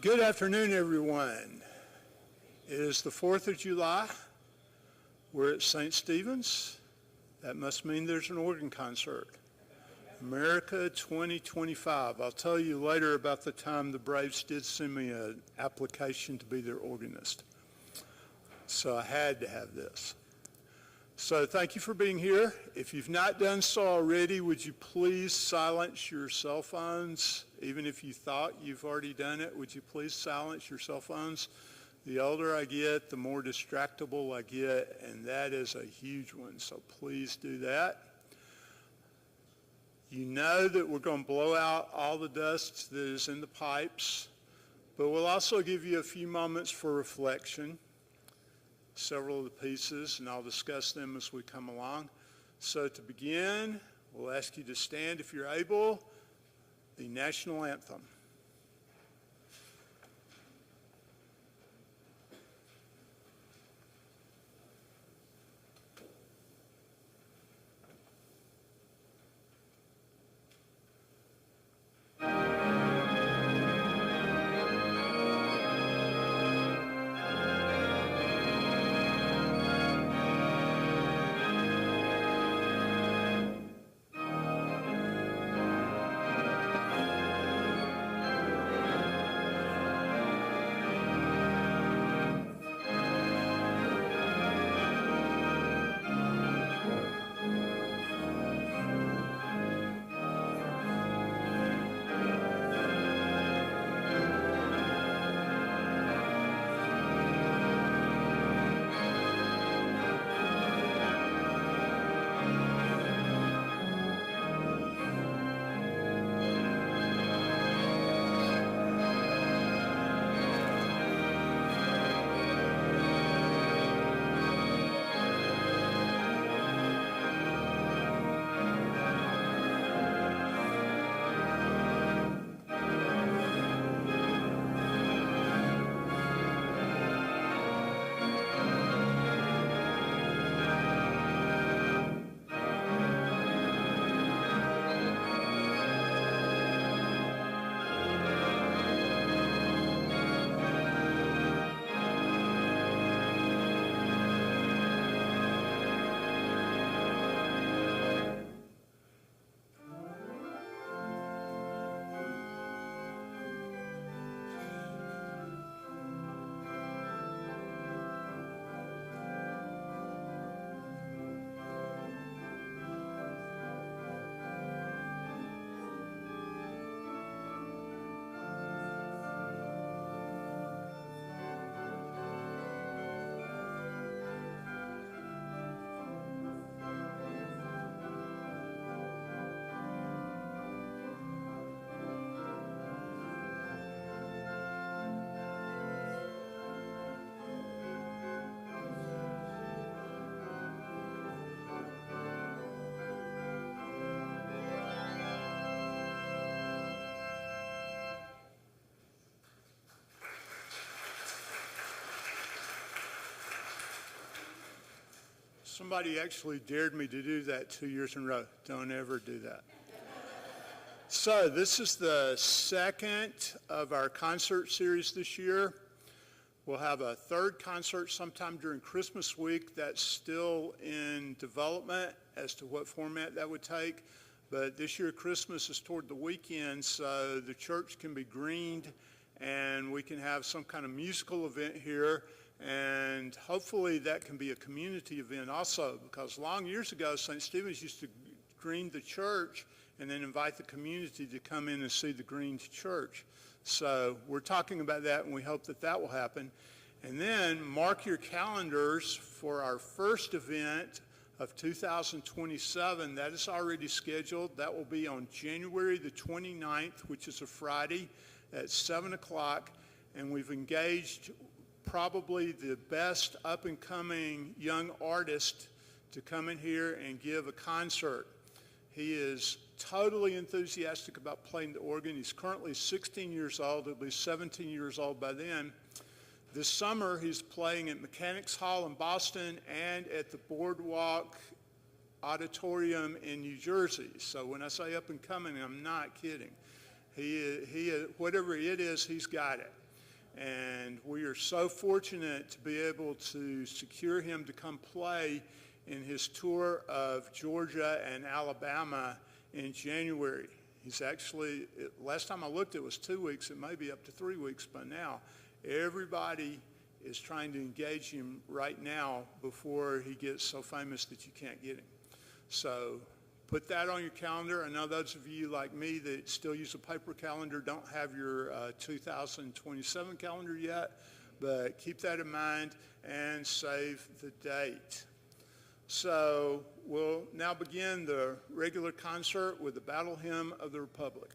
Good afternoon, everyone. It is the 4th of July. We're at St. Stephen's. That must mean there's an organ concert. America 2025. I'll tell you later about the time the Braves did send me an application to be their organist. So I had to have this. So thank you for being here. If you've not done so already, would you please silence your cell phones? Even if you thought you've already done it, would you please silence your cell phones? The older I get, the more distractible I get, and that is a huge one, so please do that. You know that we're going to blow out all the dust that is in the pipes, but we'll also give you a few moments for reflection, several of the pieces, and I'll discuss them as we come along. So to begin, we'll ask you to stand if you're able, the national anthem. Somebody actually dared me to do that 2 years in a row. Don't ever do that. So this is the second of our concert series this year. We'll have a third concert sometime during Christmas week. That's still in development as to what format that would take. But this year Christmas is toward the weekend, so the church can be greened and we can have some kind of musical event here. And hopefully that can be a community event also, because long years ago, St. Stephen's used to green the church and then invite the community to come in and see the greened church. So we're talking about that, and we hope that that will happen. And then mark your calendars for our first event of 2027. That is already scheduled. That will be on January the 29th, which is a Friday at 7 o'clock. And we've engaged probably the best up-and-coming young artist to come in here and give a concert. He is totally enthusiastic about playing the organ. He's currently 16 years old. He'll be 17 years old by then. This summer, he's playing at Mechanics Hall in Boston and at the Boardwalk Auditorium in New Jersey. So when I say up and coming, I'm not kidding. He whatever it is, he's got it. And we are so fortunate to be able to secure him to come play in his tour of Georgia and Alabama in January. He's actually, last time I looked, it was 2 weeks. It may be up to 3 weeks by now. Everybody is trying to engage him right now before he gets so famous that you can't get him. So put that on your calendar. I know those of you like me that still use a paper calendar don't have your 2027 calendar yet, but keep that in mind and save the date. So we'll now begin the regular concert with the Battle Hymn of the Republic.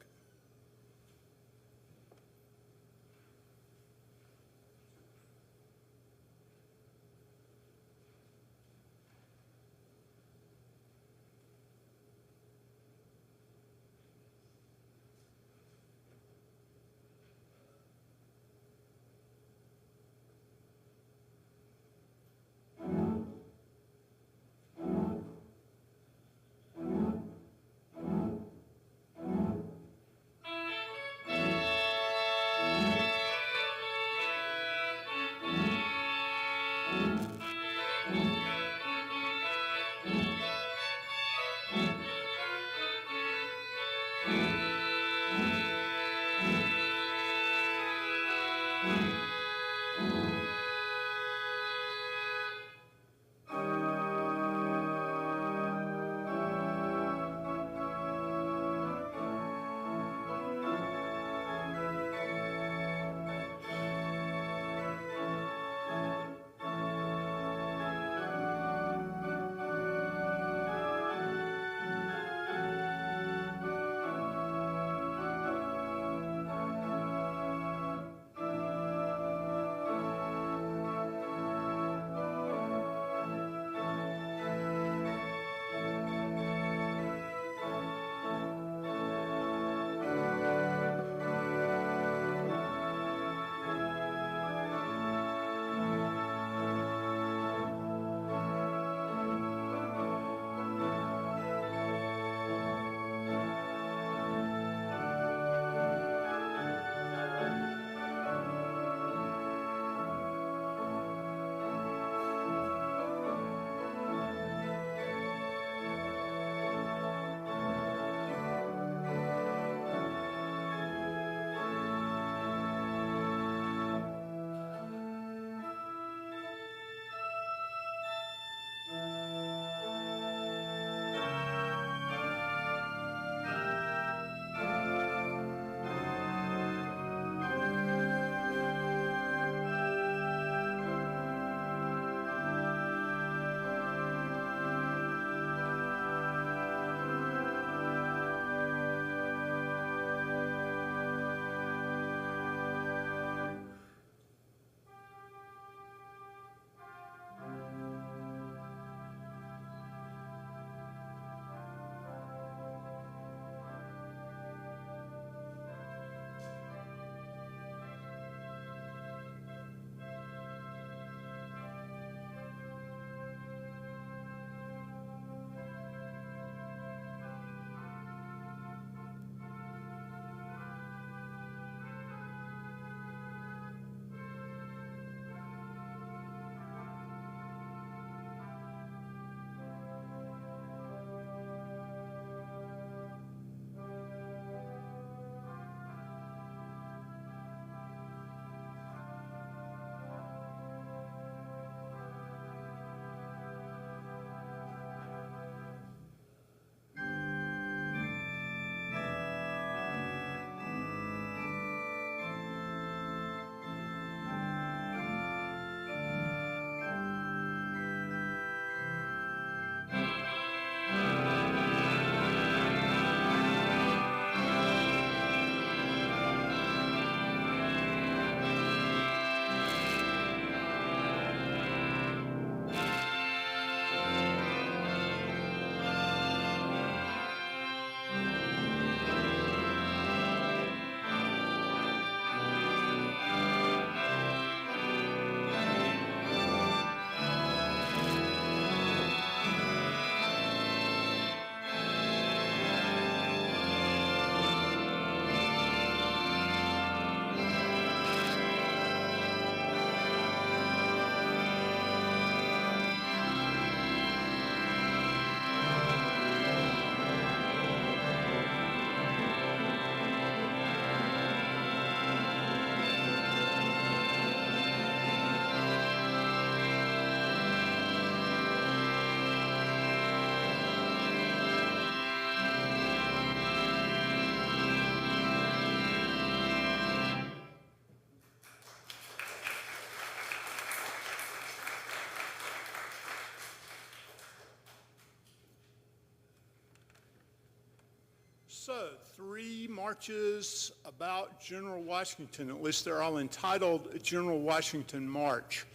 So, 3 marches about General Washington. At least they're all entitled General Washington March.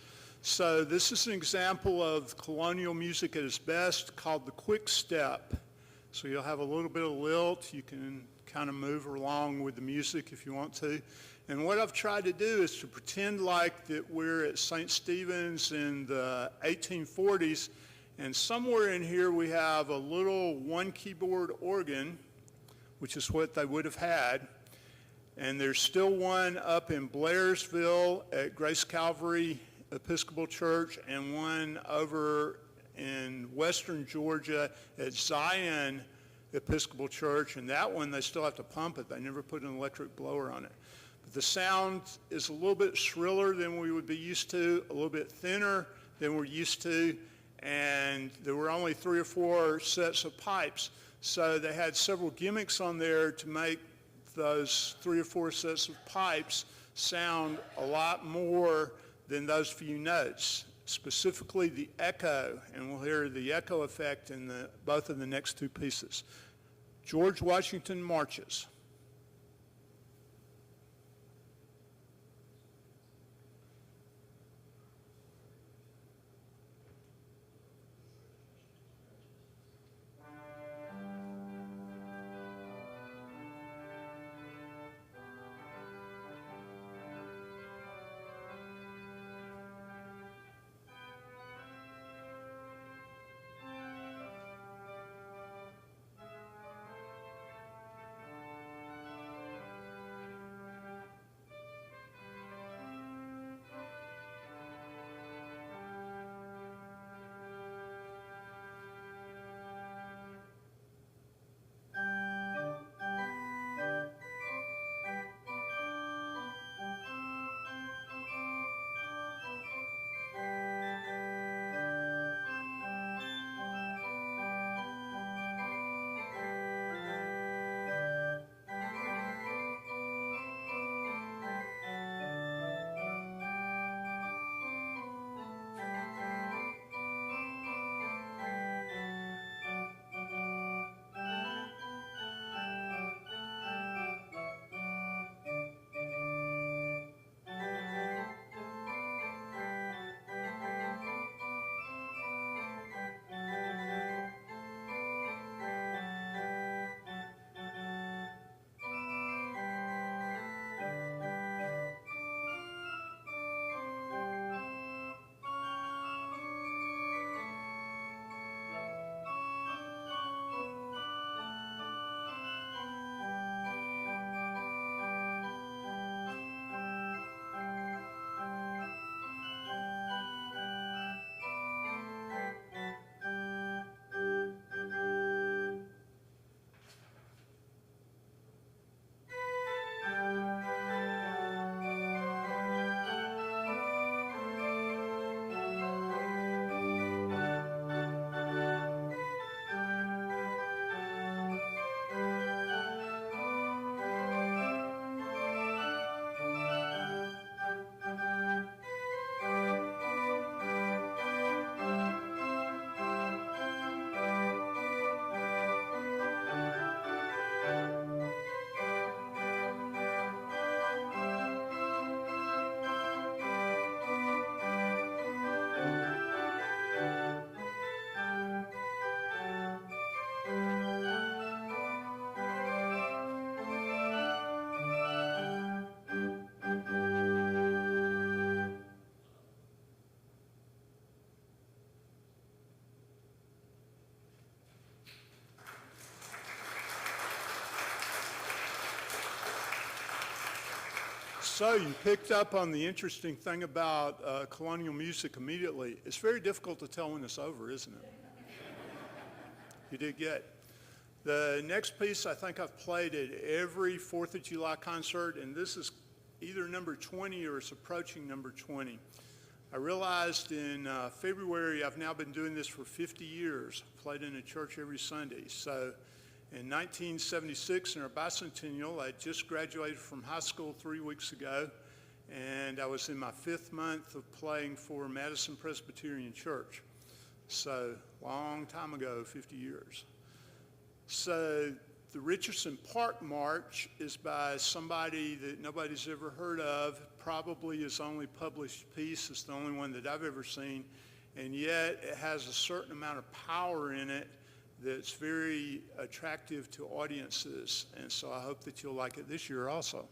So this is an example of colonial music at its best called the quick step. So you'll have a little bit of lilt. You can kind of move along with the music if you want to. And what I've tried to do is to pretend like that we're at St. Stephen's in the 1840s, and somewhere in here we have a little one keyboard organ, which is what they would have had. And there's still one up in Blairsville at Grace Calvary Episcopal Church, and one over in western Georgia at Zion Episcopal Church, and that one they still have to pump it. They never put an electric blower on it. But the sound is a little bit shriller than we would be used to, a little bit thinner than we're used to, and there were only 3 or 4 sets of pipes. So they had several gimmicks on there to make those 3 or 4 sets of pipes sound a lot more than those few notes, specifically the echo, and we'll hear the echo effect in both of the next 2 pieces. George Washington Marches. So you picked up on the interesting thing about colonial music immediately. It's very difficult to tell when it's over, isn't it? You did good. The next piece I think I've played at every 4th of July concert, and this is either number 20 or it's approaching number 20. I realized in February I've now been doing this for 50 years. I've played in a church every Sunday. So in 1976, in our bicentennial, I just graduated from high school 3 weeks ago, and I was in my 5th month of playing for Madison Presbyterian Church. So long time ago, 50 years. So The Richardson Park March is by somebody that nobody's ever heard of. Probably his only published piece. It's the only one that I've ever seen. And yet it has a certain amount of power in it that's very attractive to audiences. And so I hope that you'll like it this year also.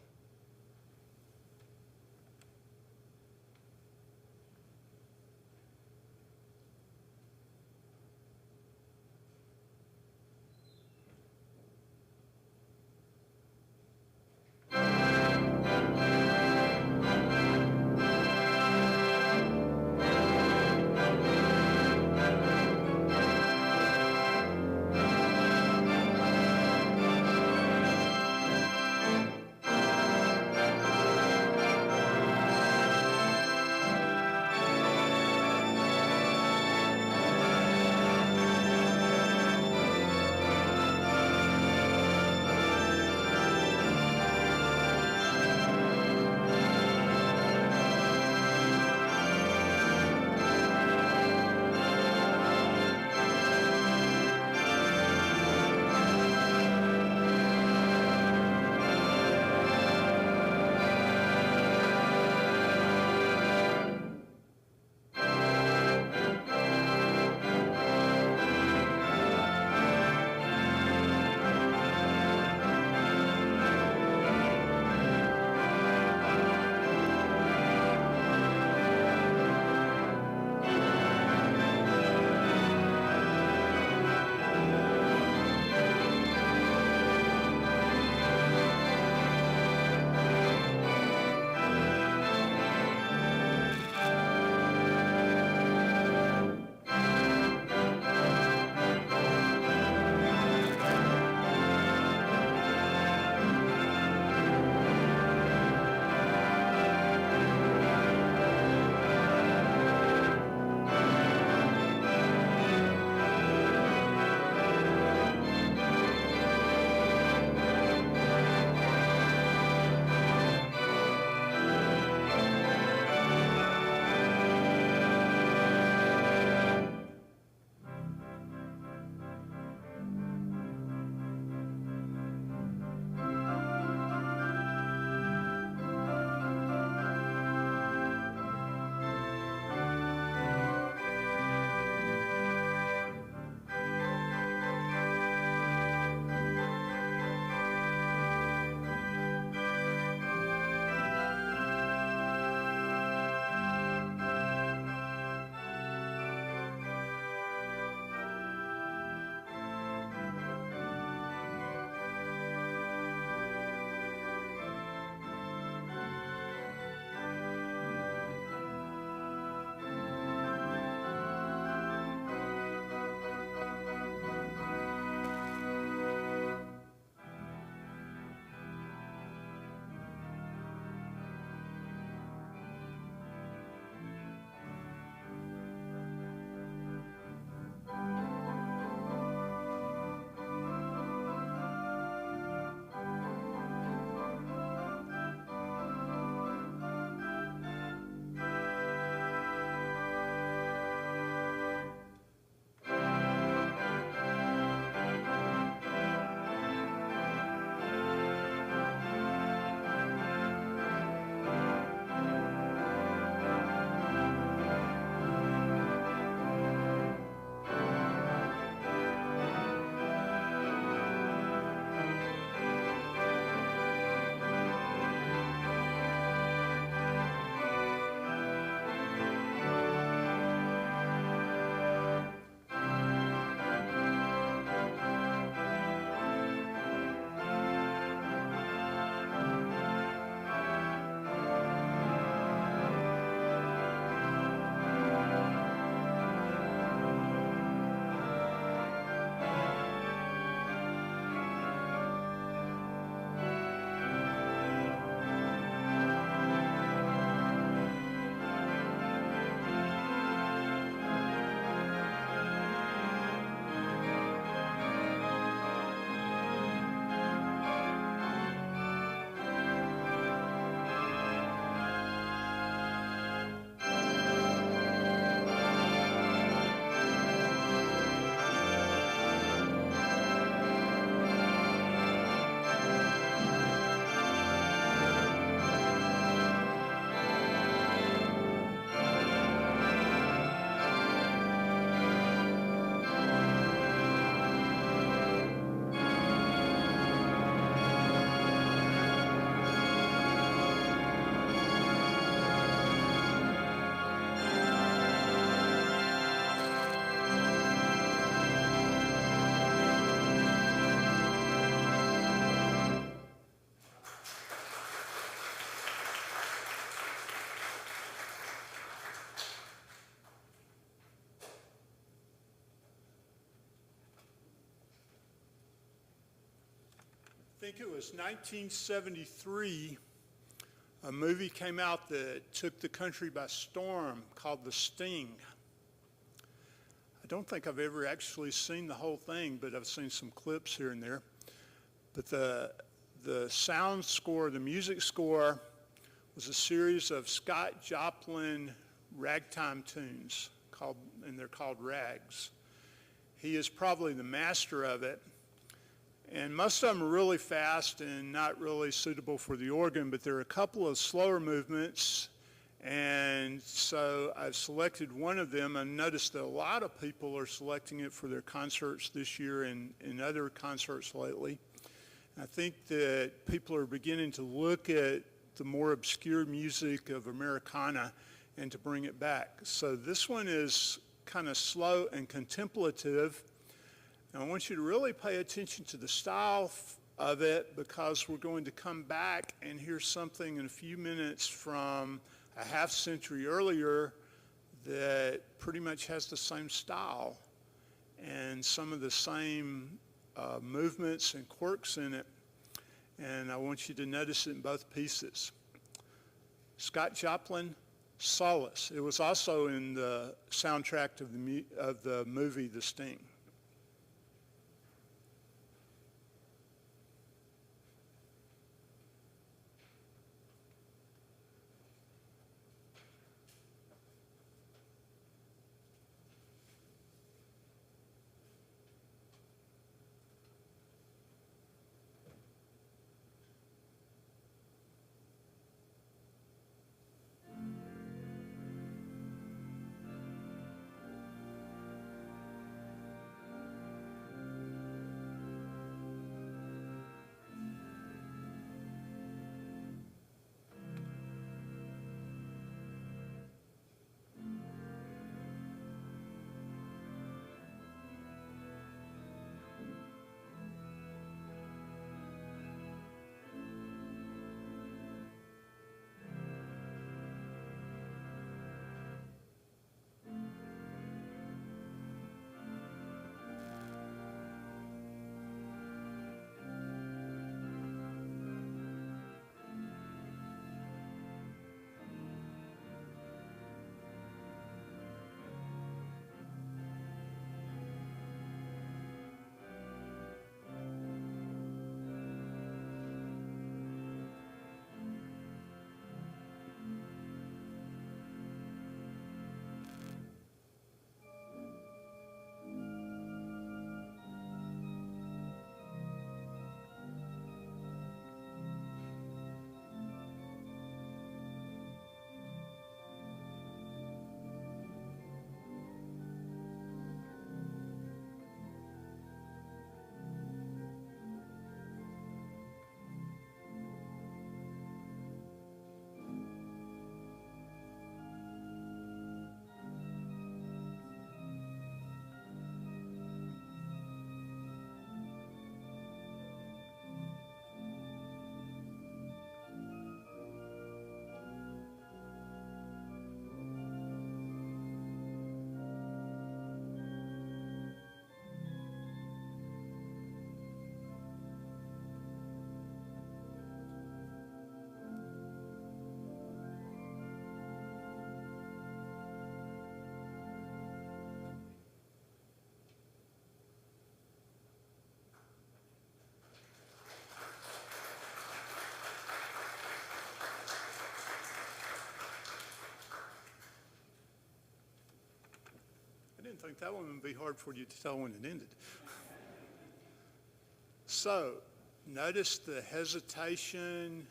think it was 1973, a movie came out that took the country by storm called The Sting. I don't think I've ever actually seen the whole thing, but I've seen some clips here and there. But the sound score, the music score, was a series of Scott Joplin ragtime tunes, and they're called rags. He is probably the master of it. And most of them are really fast and not really suitable for the organ, but there are a couple of slower movements. And so I've selected one of them. I noticed that a lot of people are selecting it for their concerts this year and other concerts lately. I think that people are beginning to look at the more obscure music of Americana and to bring it back. So this one is kind of slow and contemplative. And I want you to really pay attention to the style of it, because we're going to come back and hear something in a few minutes from a half century earlier that pretty much has the same style and some of the same movements and quirks in it. And I want you to notice it in both pieces. Scott Joplin, Solace. It was also in the soundtrack of the movie The Sting. I didn't think that one would be hard for you to tell when it ended. So, notice the hesitation,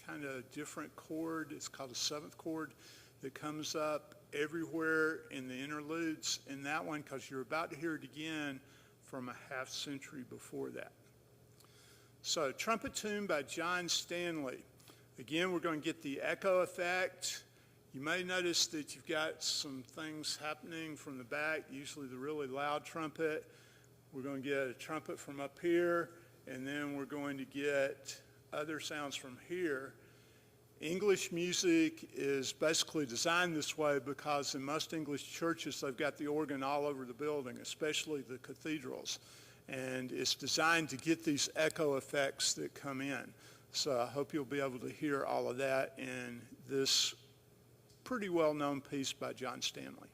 kind of different chord. It's called a seventh chord that comes up everywhere in the interludes in that one, because you're about to hear it again from a half century before that. So, Trumpet Tune by John Stanley. Again, we're going to get the echo effect. You may notice that you've got some things happening from the back, usually the really loud trumpet. We're going to get a trumpet from up here, and then we're going to get other sounds from here. English music is basically designed this way because in most English churches, they've got the organ all over the building, especially the cathedrals. and it's designed to get these echo effects that come in. So I hope you'll be able to hear all of that in this pretty well-known piece by John Stanley.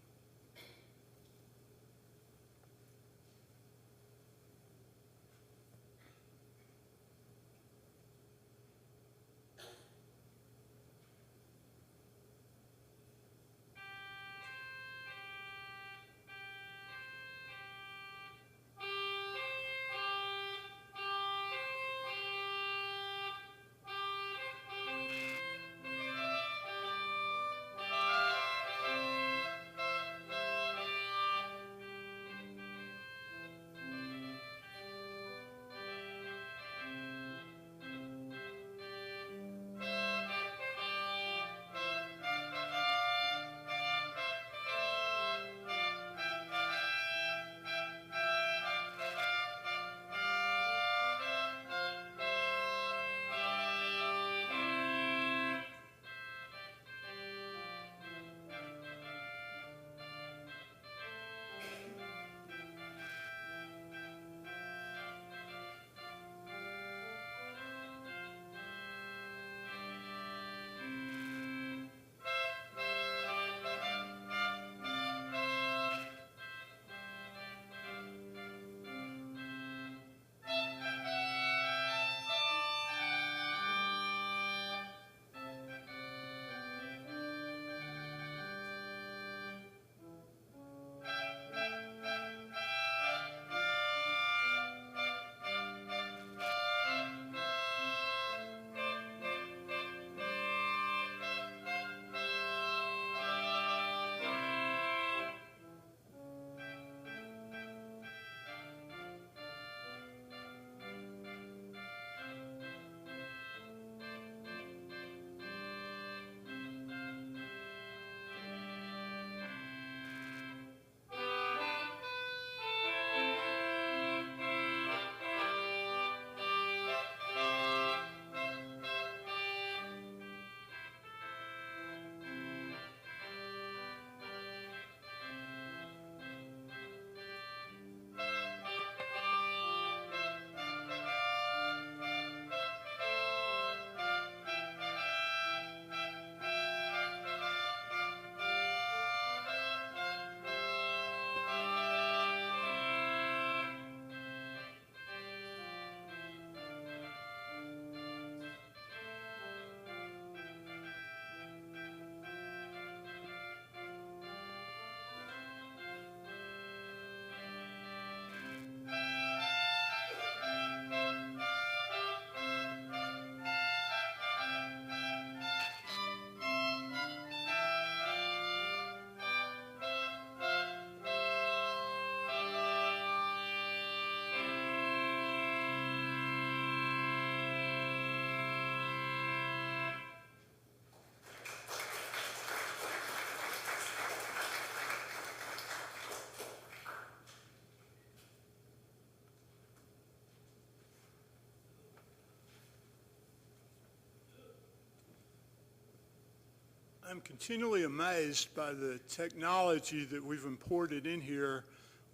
I'm continually amazed by the technology that we've imported in here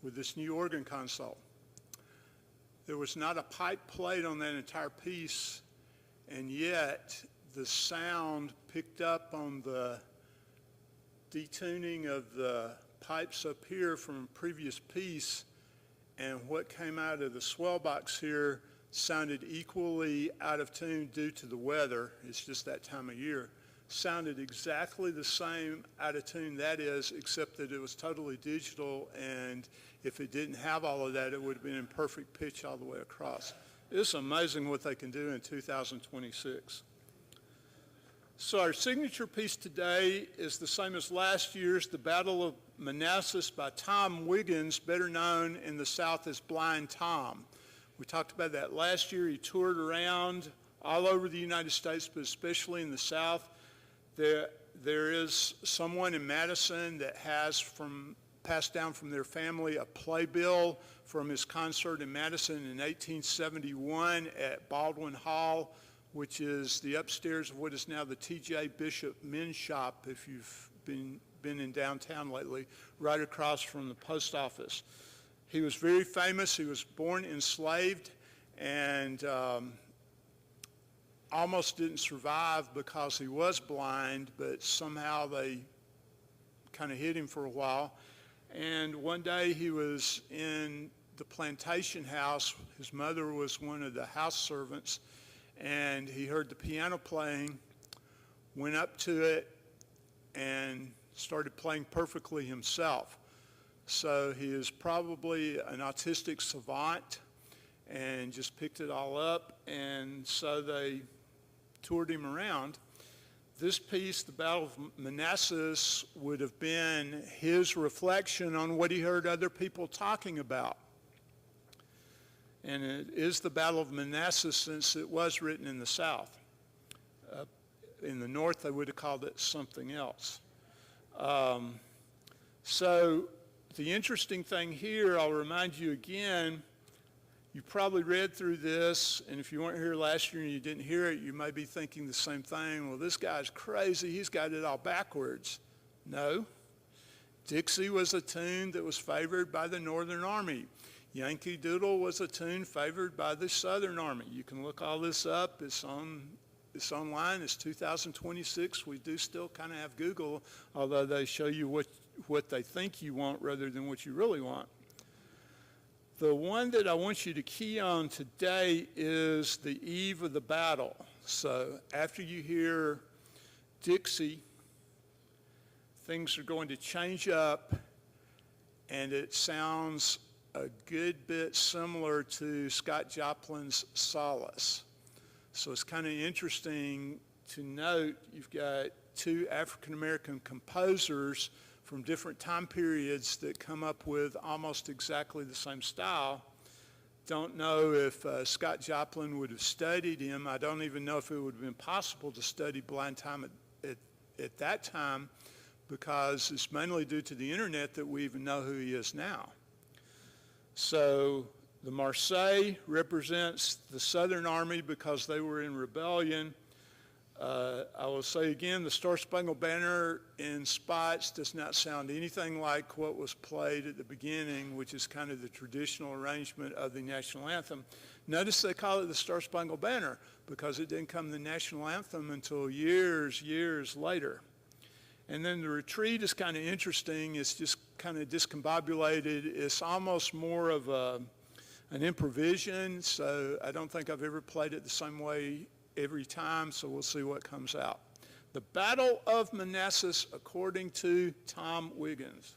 with this new organ console. There was not a pipe played on that entire piece, and yet the sound picked up on the detuning of the pipes up here from a previous piece, and what came out of the swell box here sounded equally out of tune due to the weather. It's just that time of year. Sounded exactly the same out of tune, that is, except that it was totally digital, and if it didn't have all of that, it would have been in perfect pitch all the way across. It's amazing what they can do in 2026. So our signature piece today is the same as last year's, The Battle of Manassas by Tom Wiggins, better known in the South as Blind Tom. We talked about that last year. He toured around all over the United States, but especially in the South. There is someone in Madison that has passed down from their family a playbill from his concert in Madison in 1871 at Baldwin Hall, which is the upstairs of what is now the T.J. Bishop Men's Shop, if you've been in downtown lately, right across from the post office. He was very famous. He was born enslaved and almost didn't survive because he was blind, but somehow they kind of hid him for a while. And one day he was in the plantation house. His mother was one of the house servants, and he heard the piano playing, went up to it, and started playing perfectly himself. So he is probably an autistic savant and just picked it all up, and so they toured him around. This piece, the Battle of Manassas, would have been his reflection on what he heard other people talking about. And it is the Battle of Manassas since it was written in the South. In the North, they would have called it something else. So the interesting thing here, I'll remind you again, you probably read through this, and if you weren't here last year and you didn't hear it, you may be thinking the same thing. Well, this guy's crazy. He's got it all backwards. No. Dixie was a tune that was favored by the Northern Army. Yankee Doodle was a tune favored by the Southern Army. You can look all this up. It's online. It's 2026. We do still kind of have Google, although they show you what they think you want rather than what you really want. The one that I want you to key on today is the eve of the battle. So after you hear Dixie, things are going to change up, and it sounds a good bit similar to Scott Joplin's Solace. So it's kind of interesting to note you've got two African-American composers from different time periods that come up with almost exactly the same style. Don't know if Scott Joplin would have studied him. I don't even know if it would have been possible to study blind time at that time, because it's mainly due to the internet that we even know who he is now. So the Marseillaise represents the Southern Army because they were in rebellion. I will say again, the Star Spangled Banner in spots does not sound anything like what was played at the beginning, which is kind of the traditional arrangement of the national anthem. Notice they call it the Star Spangled Banner because it didn't come the national anthem until years later. And then the retreat is kind of interesting. It's just kind of discombobulated. It's almost more of an improvisation, so I don't think I've ever played it the same way every time, so we'll see what comes out. The Battle of Manassas, according to Tom Wiggins.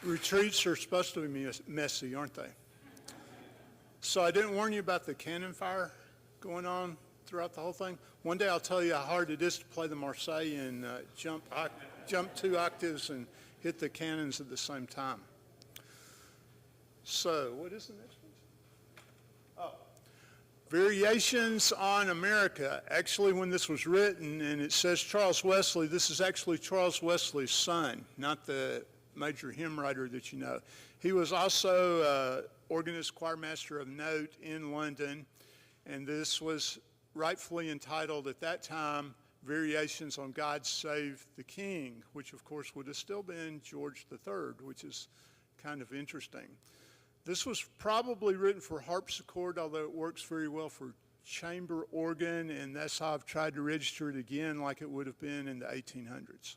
Retreats are supposed to be messy, aren't they? So I didn't warn you about the cannon fire going on throughout the whole thing. One day I'll tell you how hard it is to play the Marseillaise and jump 2 octaves and hit the cannons at the same time. So what is the next one? Oh, Variations on America. Actually, when this was written and it says Charles Wesley, this is actually Charles Wesley's son, not the major hymn writer that you know. He was also organist choir master of note in London, and this was rightfully entitled at that time Variations on God Save the King, which of course would have still been George III, which is kind of interesting. This was probably written for harpsichord, although it works very well for chamber organ, and that's how I've tried to register it again like it would have been in the 1800s.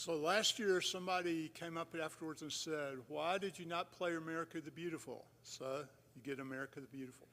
So last year, somebody came up afterwards and said, "Why did you not play America the Beautiful?" So you get America the Beautiful.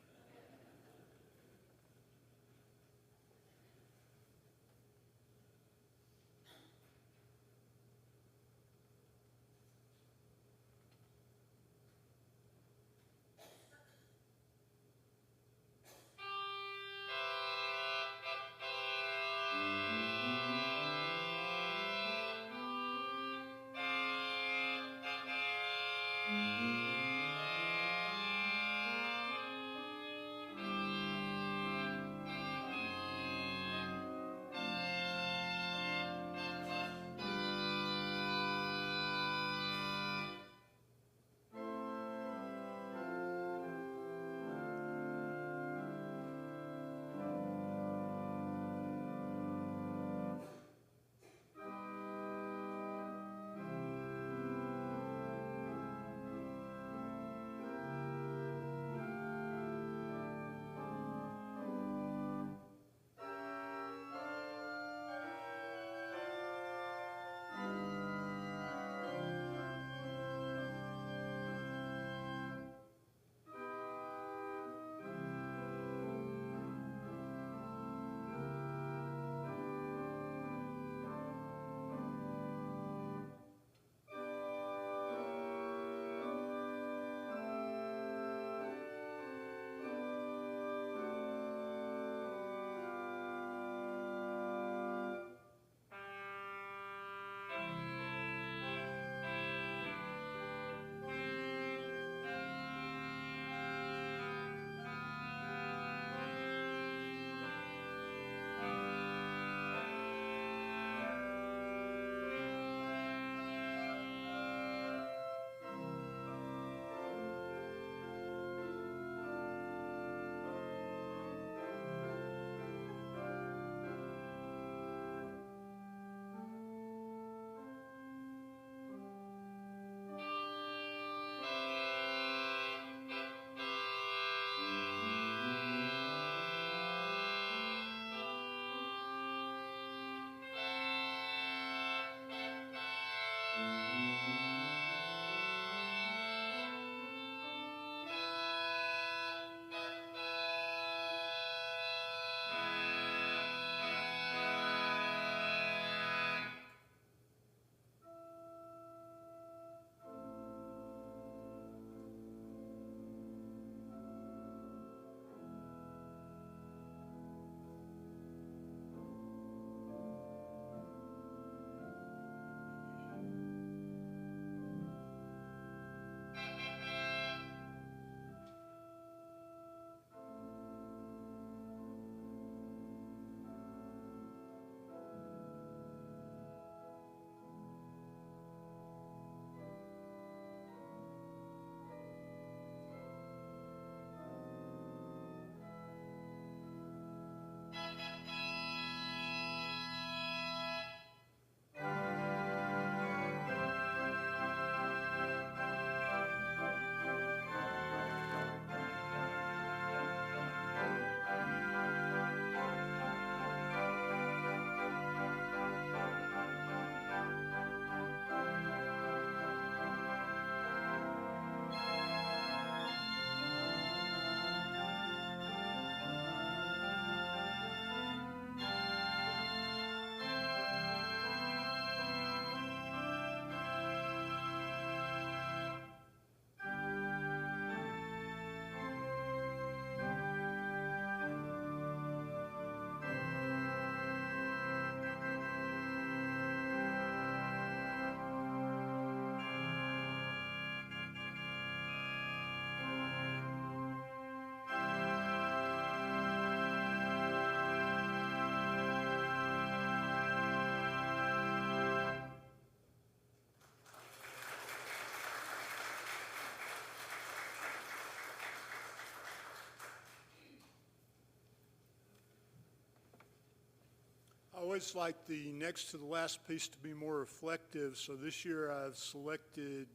I always like the next to the last piece to be more reflective, so this year I've selected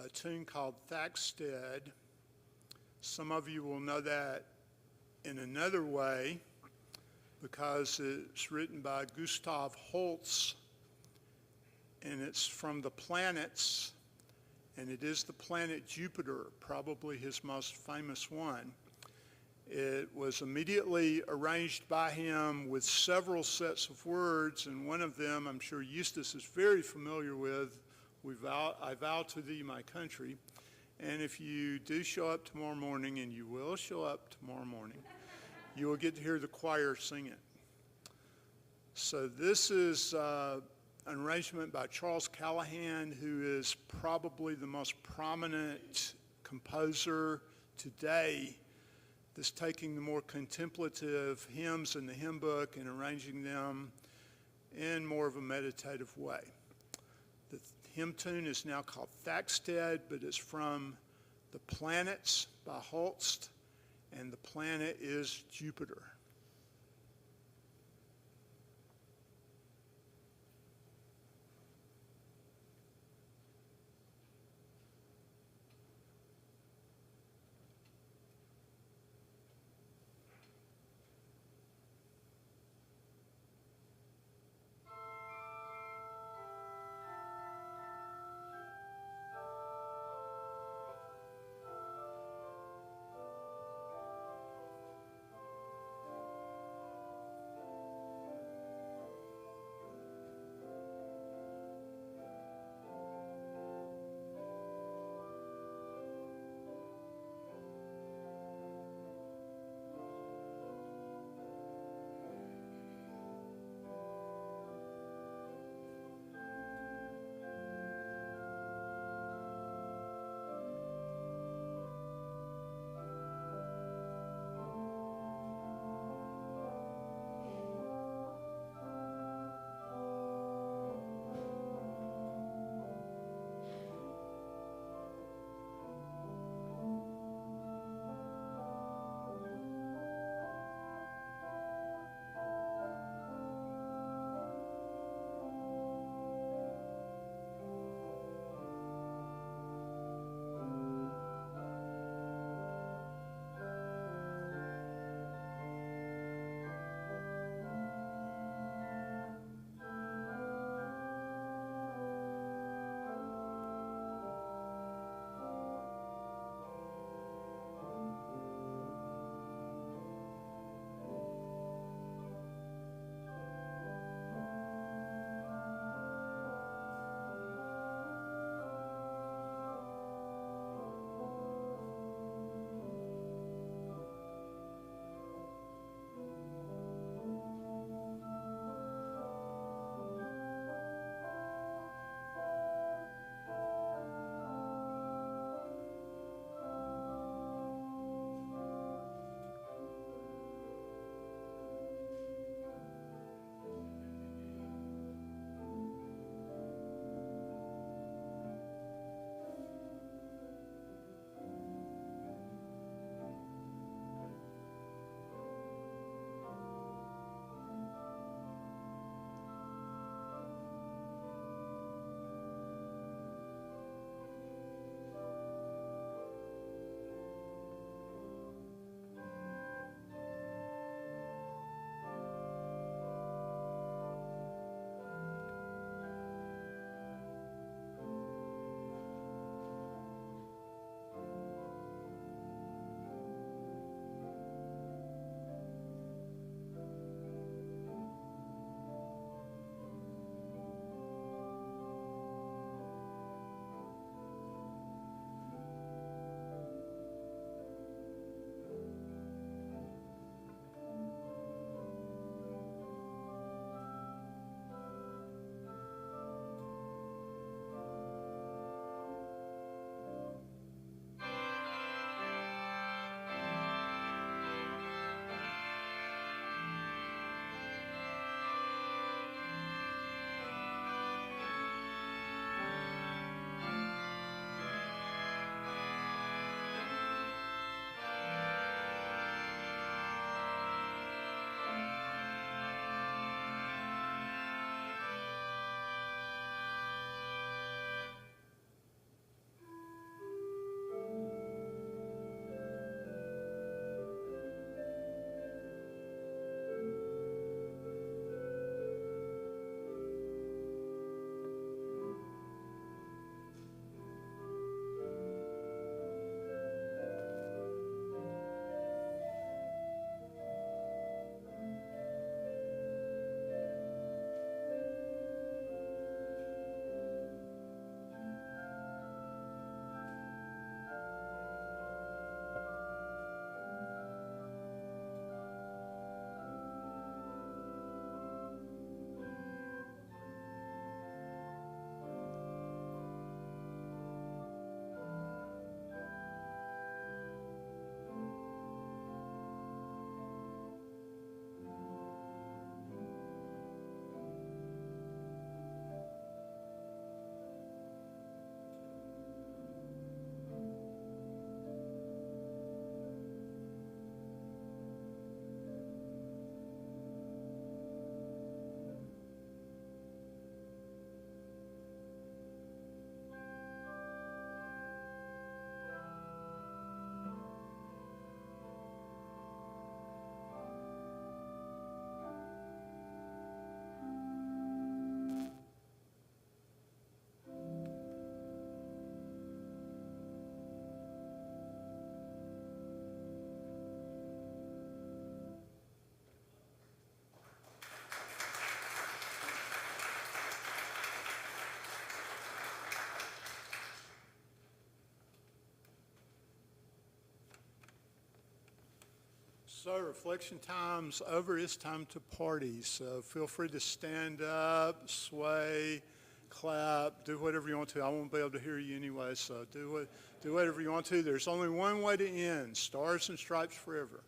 a tune called Thaxted. Some of you will know that in another way because it's written by Gustav Holst, and it's from the planets, and it is the planet Jupiter, probably his most famous one. It was immediately arranged by him with several sets of words, and one of them I'm sure Eustace is very familiar with. I vow to thee, my country. And if you do show up tomorrow morning, and you will show up tomorrow morning, you will get to hear the choir sing it. So this is an arrangement by Charles Callahan, who is probably the most prominent composer today that's taking the more contemplative hymns in the hymn book and arranging them in more of a meditative way. The hymn tune is now called Thaxted, but it's from The Planets by Holst, and the planet is Jupiter. So reflection time's over. It's time to party. So feel free to stand up, sway, clap, do whatever you want to. I won't be able to hear you anyway, so do whatever you want to. There's only one way to end. Stars and stripes forever.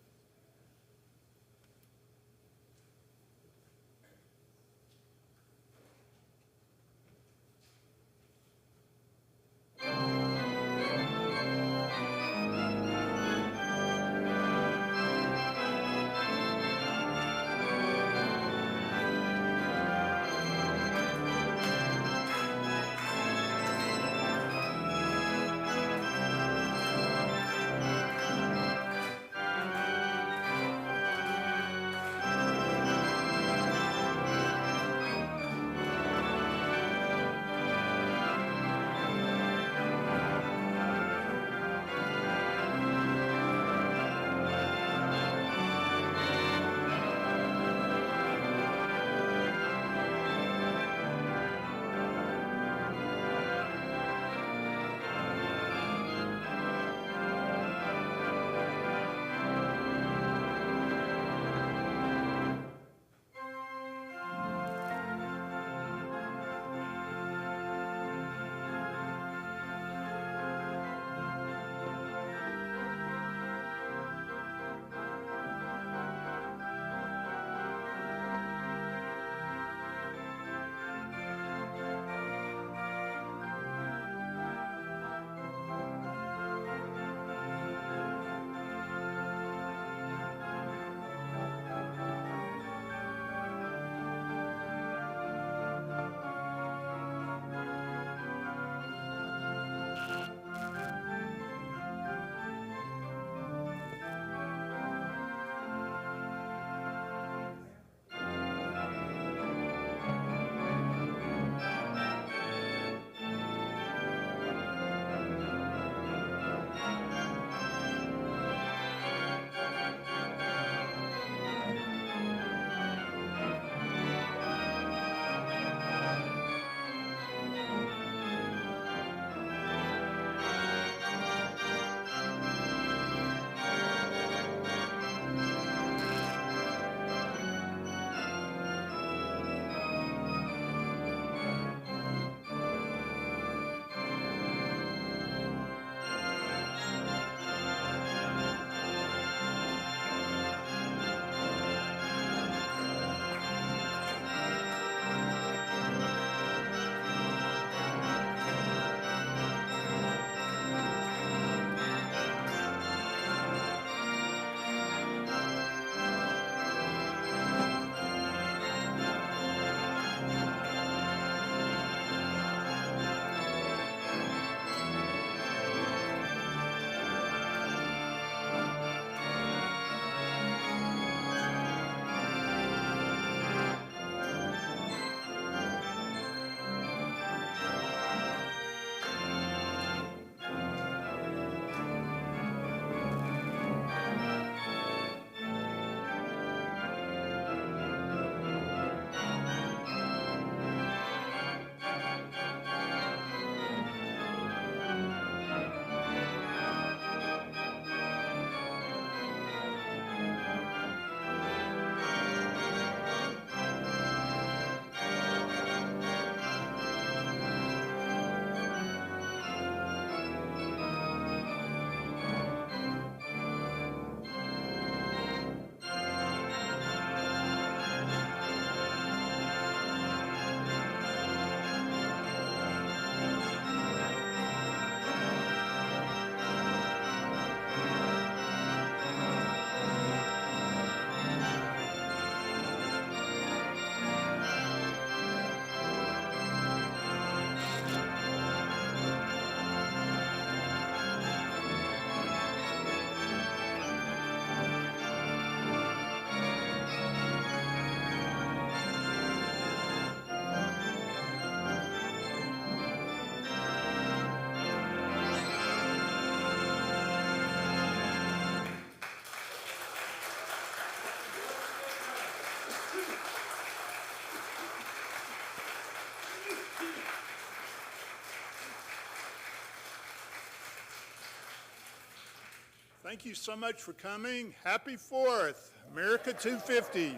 Thank you so much for coming. Happy 4th, America 250.